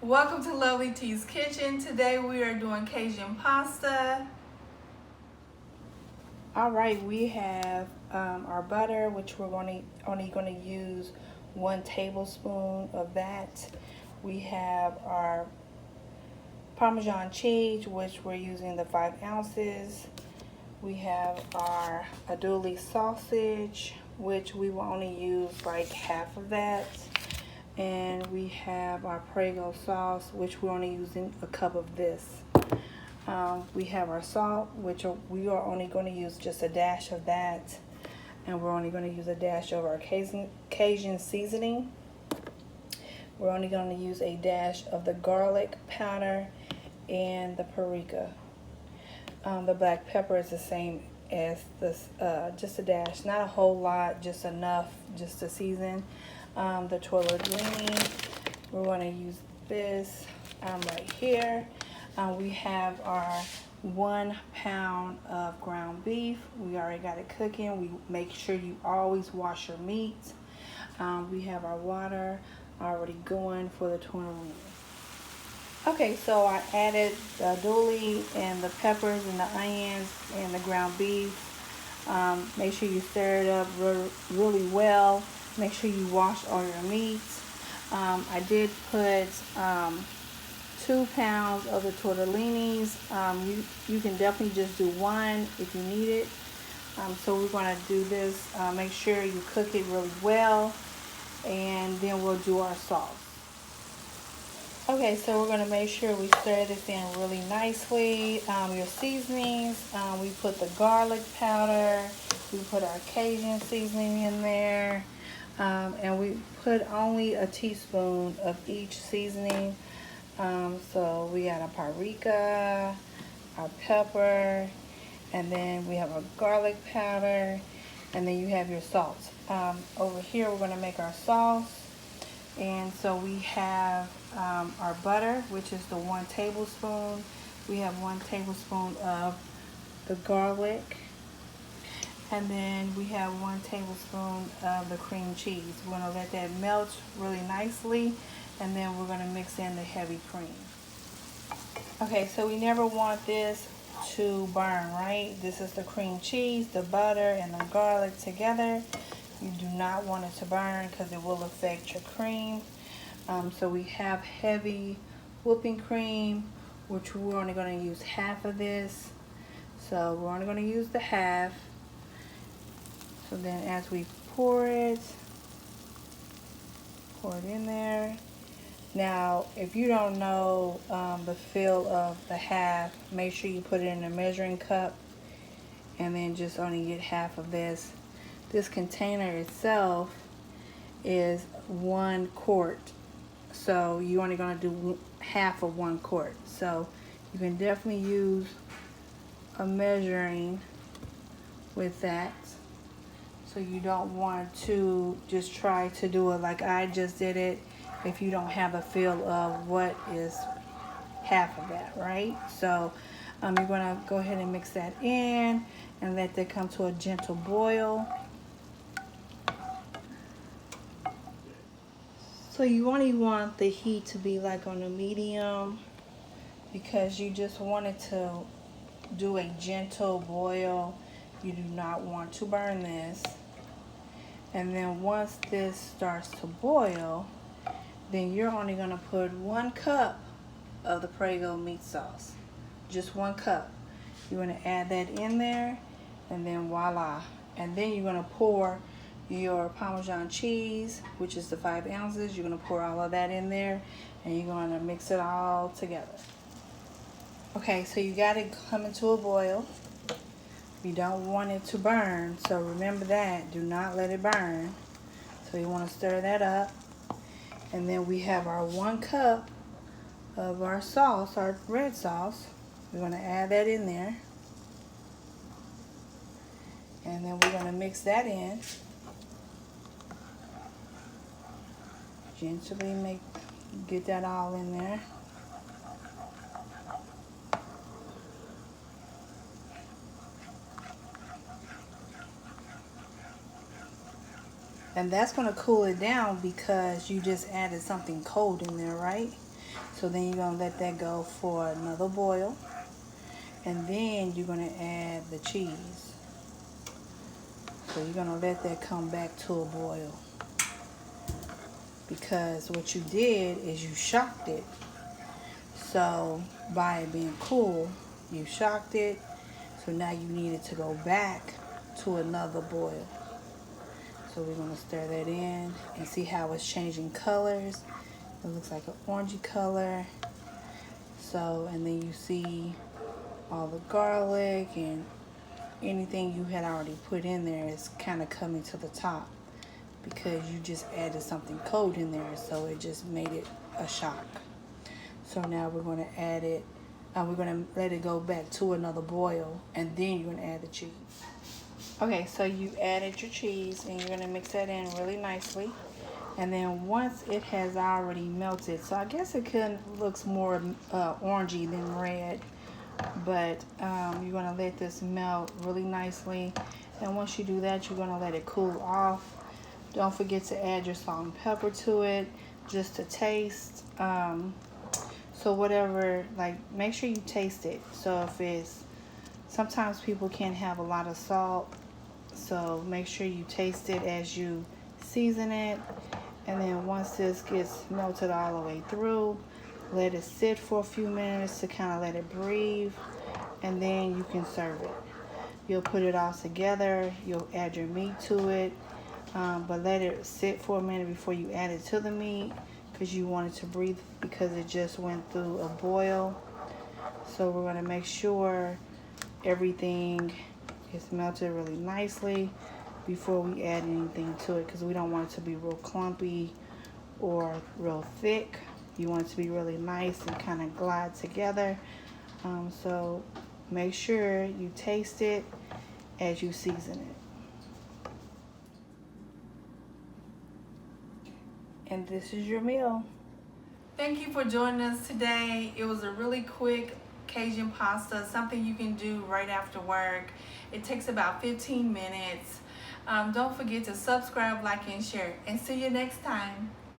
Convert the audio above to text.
Welcome to Lovely T's Kitchen. Today we are doing Cajun pasta. All right, we have our butter, which we're only going to use 1 tablespoon of that. We have our Parmesan cheese, which we're using the 5 ounces. We have our andouille sausage, which we will only use like half of that. And we have our Prego sauce, which we're only using a cup of this. We have our salt, which we are only going to use just a dash of that. And we're only going to use a dash of our Cajun seasoning. We're only going to use a dash of the garlic powder and the paprika. The black pepper is the same as this, just a dash, not a whole lot, just enough just to season. The tortellini, we're going to use this right here. We have our 1 pound of ground beef. We already got it cooking. We make sure you always wash your meat. We have our water already going for the tortellini. Okay, so I added the andouille and the peppers and the onions and the ground beef. Make sure you stir it up really well. Make sure you wash all your meats. I did put 2 pounds of the tortellinis. You can definitely just do 1 if you need it. So we're going to do this. Make sure you cook it really well, and then we'll do our sauce. Okay, so we're going to make sure we stir this in really nicely. Your seasonings, we put the garlic powder, we put our Cajun seasoning in there, and we put only a teaspoon of each seasoning. So we got a paprika, our pepper, and then we have a garlic powder, and then you have your salt. Over here we're going to make our sauce. And so we have our butter, which is the 1 tablespoon. We have 1 tablespoon of the garlic. And then we have 1 tablespoon of the cream cheese. We're going to let that melt really nicely. And then we're going to mix in the heavy cream. Okay, so we never want this to burn, right? This is the cream cheese, the butter, and the garlic together. You do not want it to burn because it will affect your cream. So we have heavy whipping cream, which we're only going to use half of this. So we're only going to use the half. So then as we pour it in there. Now, if you don't know the feel of the half, make sure you put it in a measuring cup and then just only get half of this. This container itself is 1 quart, so you're only going to do half of 1 quart. So you can definitely use a measuring with that. So you don't want to just try to do it like I just did it if you don't have a feel of what is half of that, right? So you're going to go ahead and mix that in and let that come to a gentle boil. So you only want the heat to be like on a medium because you just want it to do a gentle boil. You do not want to burn this. And then once this starts to boil, then you're only going to put 1 cup of the Prego meat sauce. Just 1 cup. You're going to add that in there, and then voila. And then you're going to pour your Parmesan cheese, which is the 5 ounces. You're going to pour all of that in there, and you're going to mix it all together. Okay, so you got it coming to a boil. You don't want it to burn, so remember that. Do not let it burn. So you want to stir that up. And then we have our 1 cup of our sauce, our red sauce. We're going to add that in there. And then we're going to mix that in. Gently get that all in there. And that's going to cool it down because you just added something cold in there, right? So then you're gonna let that go for another boil. And then you're gonna add the cheese. So you're gonna let that come back to a boil. Because what you did is you shocked it. So by it being cool, you shocked it. So now you need it to go back to another boil. So we're gonna stir that in and see how it's changing colors. It looks like an orangey color. So, and then you see all the garlic and anything you had already put in there is kind of coming to the top because you just added something cold in there, so it just made it a shock. So now we're going to add it, we're going to let it go back to another boil, and then you're going to add the cheese. Okay, so you added your cheese and you're going to mix that in really nicely. And then once it has already melted, so I guess it looks more orangey than red, but you're going to let this melt really nicely. And once you do that, you're going to let it cool off. Don't forget to add your salt and pepper to it, just to taste. So whatever, like, make sure you taste it. So if it's, sometimes people can't have a lot of salt, so make sure you taste it as you season it. And then once this gets melted all the way through, let it sit for a few minutes to kind of let it breathe, and then you can serve it. You'll put it all together, you'll add your meat to it, but let it sit for a minute before you add it to the meat, because you want it to breathe because it just went through a boil. So we're going to make sure everything is melted really nicely before we add anything to it, because we don't want it to be real clumpy or real thick. You want it to be really nice and kind of glide together. So make sure you taste it as you season it. And this is your meal. Thank you for joining us today. It was a really quick Cajun pasta, something you can do right after work. It takes about 15 minutes. Don't forget to subscribe, like, and share. And see you next time.